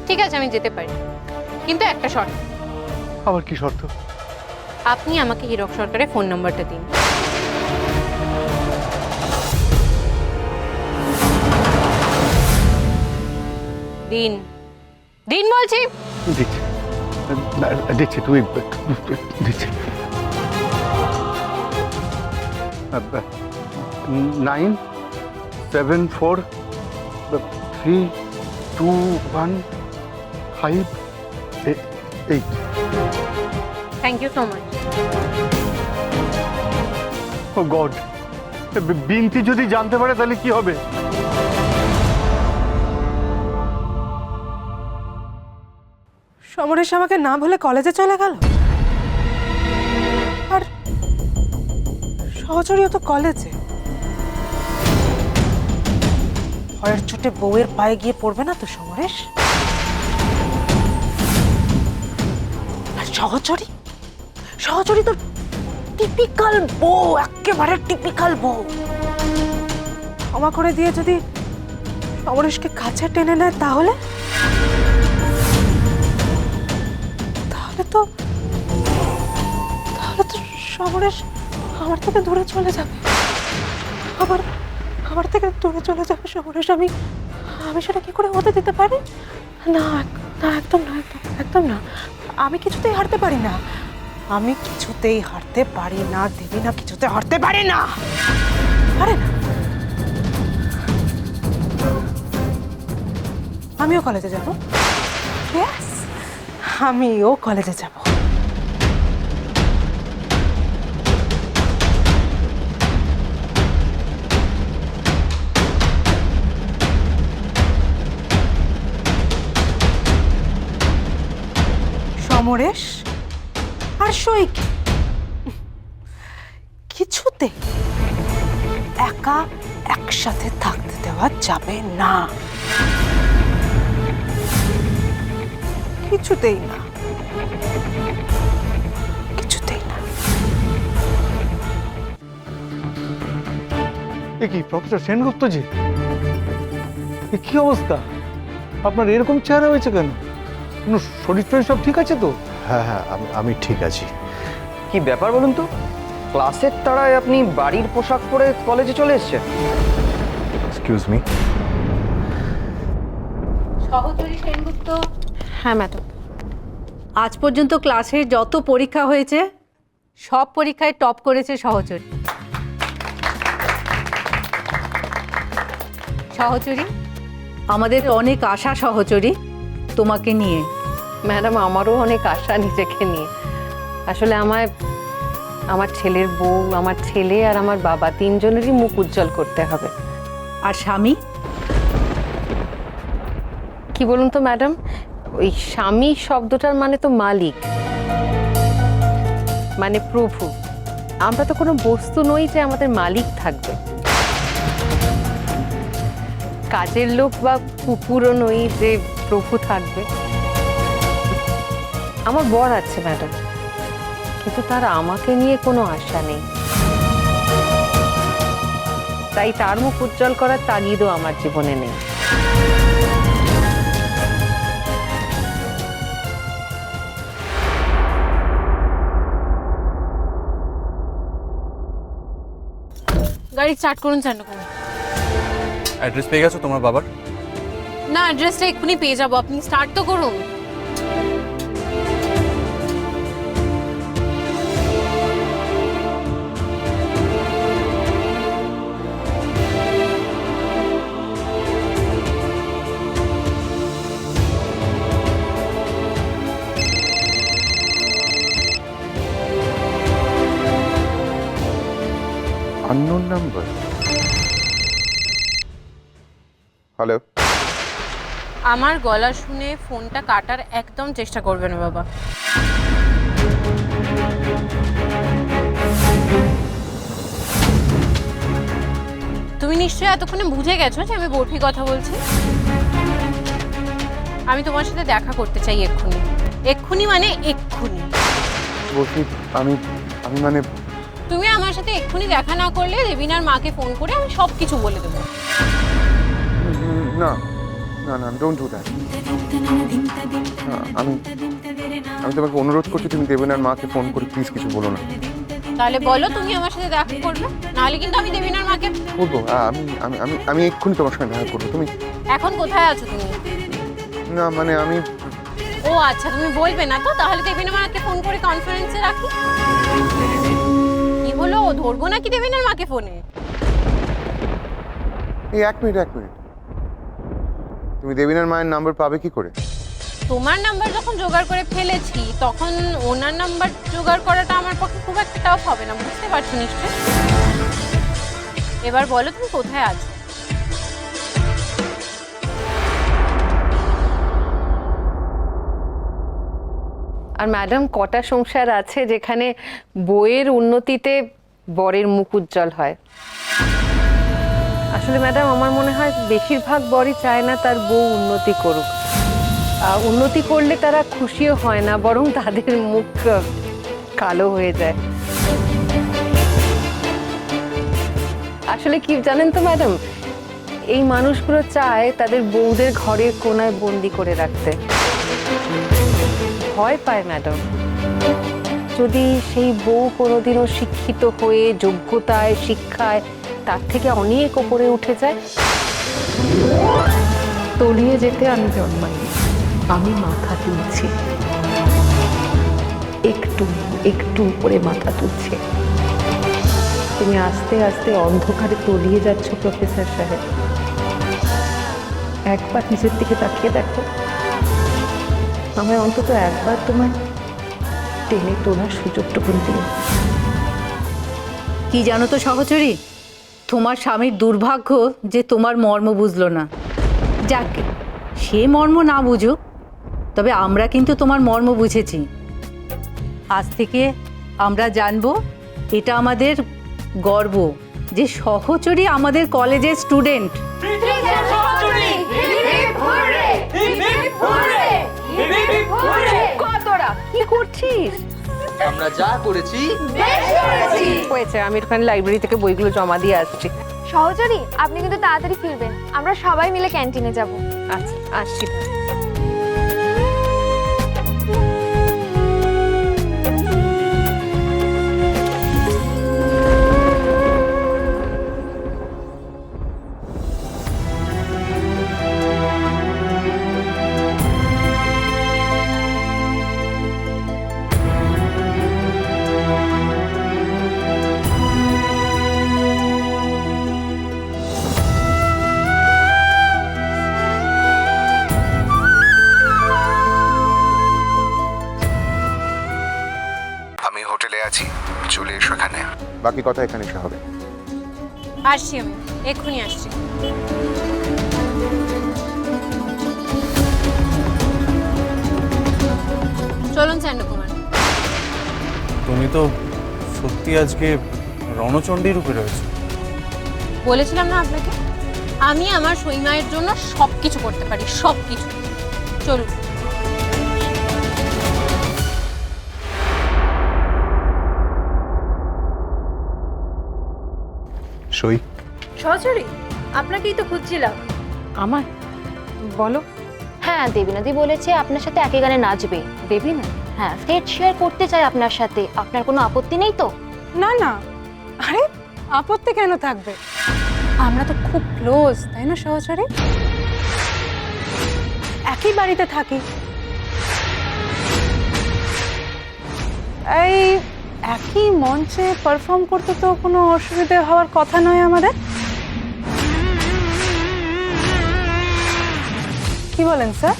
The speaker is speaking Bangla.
ঠিক আছে, আমি যেতে পারি, কিন্তু একটা শর্ত। আবার কি শর্ত? আপনি আমাকে হীরক সরকারের ফোন নাম্বারটা দিন। দিন দিন বলছি। দিচ্ছি, দিচ্ছি, তুই দিচ্ছি। 974321588। Thank you so much. Oh God, বিনতি যদি জানতে পারে তাহলে কি হবে? সমরেশ আমাকে না বলে কলেজে চলে গেল, আর সহচরীও তো কলেজে। ভয়ের চোটে বউয়ের পায়ে গিয়ে পড়বে না তো সমরেশ? আর সহচরী, সহচরী তো টিপিক্যাল বউ, একেবারে টিপিক্যাল বউ। ক্ষমা করে দিয়ে যদি সমরেশকে কাছে টেনে নেয় তাহলে তাহলে তো সমরেশ আমার থেকে দূরে চলে যাবে, আবার আমার থেকে দূরে চলে যাবে সমরেশ। আমি সেটা কি করে হতে দিতে পারি? না না, একদম না, একদম না। আমি কিছুতেই হারতে পারি না, আমি কিছুতেই হারতে পারি না দেবী, না কিছুতে হারতে পারি না, পারে না। আমিও কলেজে যাব, ইয়েস, আমিও কলেজে যাব। সমরেশ আর সৈকে কিছুতে একা একসাথে থাকতে দেওয়া যাবে না, কিছুতেই না, কিছুতেই না। এ কি প্রফেসর সেনগুপ্তজি, এ কি অবস্থা? আপনার এরকম চেহারা হয়েছে কেন? কোনো শরীর টরীর সব ঠিক আছে তো? হ্যাঁ হ্যাঁ, আমি ঠিক আছি। কি ব্যাপার বলুন তো, ক্লাসের তাড়ায় আপনি বাড়ির পোশাক পরে কলেজে চলে এসেছেন? Excuse me. সহচরী সেনগুপ্ত। হ্যাঁ ম্যাডাম, আজ পর্যন্ত ক্লাসের যত পরীক্ষা হয়েছে সব পরীক্ষায় টপ করেছে সহচরী। সহচরী, আমাদের অনেক আশা সহচরী তোমাকে নিয়ে। ম্যাডাম, আমারও অনেক আশা নিজেকে নিয়ে। আসলে আমার ছেলের বউ, আমার ছেলে আর আমার বাবা তিনজনেরই মুখ উজ্জ্বল করতে হবে। আর স্বামী? কি বলুন তো ম্যাডাম, ওই স্বামী শব্দটার মানে তো মালিক, মানে প্রভু। আমরা তো কোনো বস্তু নই যে আমাদের মালিক থাকবে। কাজের লোক বা কুকুরও নই যে প্রভু থাকবে। আমার বর আছে ম্যাডাম, কিন্তু তার আমাকে নিয়ে কোনো আশা নেই। তাই তার মুখ উজ্জ্বল করার তাগিদও আমার জীবনে নেই। গাড়ি স্টার্ট করুন চান্ডকুমার। অ্যাড্রেস পেয়ে গেছো তোমার বাবার? না, অ্যাড্রেসটা এক্ষুনি পেয়ে যাবো, আপনি স্টার্ট তো করুন। Unknown number. হ্যালো। আমার গলা শুনে ফোনটা কাটার একদম চেষ্টা করবে না বাবা। তুমি নিশ্চয়ই এতক্ষণে বুঝে গেছো যে আমি বরফি কথা বলছি। আমি তোমার সাথে দেখা করতে চাই এক্ষুনি। এক্ষুনি মানে এক্ষুনি। বলছি আমি মানে তুমি আমার সাথে এক্ষুনি দেখা না করলে রেবিনার মাকে ফোন করে আমি সব কিছু বলে দেবো। না না না, ডোন্ট ডু দ্যাট। আমি আমি তোমাকে অনুরোধ করছি, তুমি দেবেনার মাকে ফোন করে প্লিজ কিছু বলো না। তাহলে বলো তুমি আমার সাথে দেখা করবে, নাহলে কিন্তু আমি দেবিনার মাকে। বলবো আমি আমি আমি আমি এক্ষুনি তোমার সঙ্গে দেখা করবো। তুমি এখন কোথায় আছো তুমি? না মানে আমি ও আচ্ছা, তুমি বলবে না তো? তাহলে দেবিনার মাকে ফোন করে কনফারেন্সে রাখি। কি হলো, ধরবো নাকি দেবিনার মাকে ফোনে? এই এক মিনিট তুমি দেবিনার মায়ের নাম্বার পাবে কি করে? তোমার নাম্বার যখন জোগাড় করে ফেলেছি, তখন ওনার নাম্বার জোগাড় করাটা আমার পক্ষে খুব একটা টাফ হবে না, বুঝতে পারছো নিশ্চয়। এবার বলো তুমি কোথায় আছো? আর ম্যাডাম, কটা সংসার আছে যেখানে বইয়ের উন্নতিতে বরের মুখ উজ্জ্বল হয়? আসলে ম্যাডাম, আমার মনে হয় বেশিরভাগ বরই চায় না তার বউ উন্নতি করুক। উন্নতি করলে তারা খুশিও হয় না, বরং তাদের মুখ কালো হয়ে যায়। আসলে কি জানেন তো ম্যাডাম, এই মানুষগুলো চায় তাদের বউদের ঘরের কোনায় বন্দি করে রাখতে। ভয় পায় ম্যাডাম, যদি সেই বউ কোনোদিনও শিক্ষিত হয়ে যোগ্যতায় শিক্ষায় তার থেকে অনেক ওপরে উঠে যায়। তলিয়ে যেতে আমি জন্মাইনি, আমি মাথা তুলছি, একটু একটু উপরে মাথা তুলছে। তুমি আস্তে আস্তে অন্ধকারে তলিয়ে যাচ্ছ প্রফেসর সাহেব। একবার নিজের দিকে তাকিয়ে দেখো, আমায় অন্তত একবার তোমার টেনে তোলার সুযোগটুকু দিন। কি জানো তো সহচরী, তোমার স্বামীর দুর্ভাগ্য যে তোমার মর্ম বুঝলো না। যাক, সে মর্ম না বুঝুক, তবে আমরা কিন্তু তোমার মর্ম বুঝেছি। আজ থেকে আমরা জানবো, এটা আমাদের গর্ব যে সহচরী আমাদের কলেজের স্টুডেন্ট। তোরা কি করছিস? আমরা যা করেছি হয়েছে, আমি ওখানে লাইব্রেরি থেকে বইগুলো জমা দিয়ে আসছি। সহচরী, আপনি কিন্তু তাড়াতাড়ি ফিরবেন, আমরা সবাই মিলে ক্যান্টিনে যাব। আচ্ছা, আসছি। আমি হোটেলে আছি, চলে এসো এখানে। বাকি কথা এখানে এসে হবে। আসছি, আমি এক্ষুনি আসছি। চলুন চান্ডকুমার। তুমি তো সত্যি আজকে রণচণ্ডী রূপে রয়েছে। বলেছিলাম না আপনাকে, আমি আমার সইমায়ের জন্য সবকিছু করতে পারি, সবকিছু। চলুন। সই। সহচরী, আপনাকেই তো খুঁজছিলাম। আমার বলো। হ্যাঁ, দেবীনাদি বলেছে আপনার সাথে একই গানে নাচবে। দেবিনা? হ্যাঁ, স্টেজ শেয়ার করতে চাই আপনার সাথে। আপনার কোনো আপত্তি নেই তো? না না, আরে আপত্তি কেন থাকবে? আমরা তো খুব ক্লোজ, তাই না সহচরী? একই বাড়িতে থাকি, এই একই মঞ্চে পারফর্ম করতে তো কোনো অসুবিধা হওয়ার কথা নয় আমাদের। কি বলেন স্যার?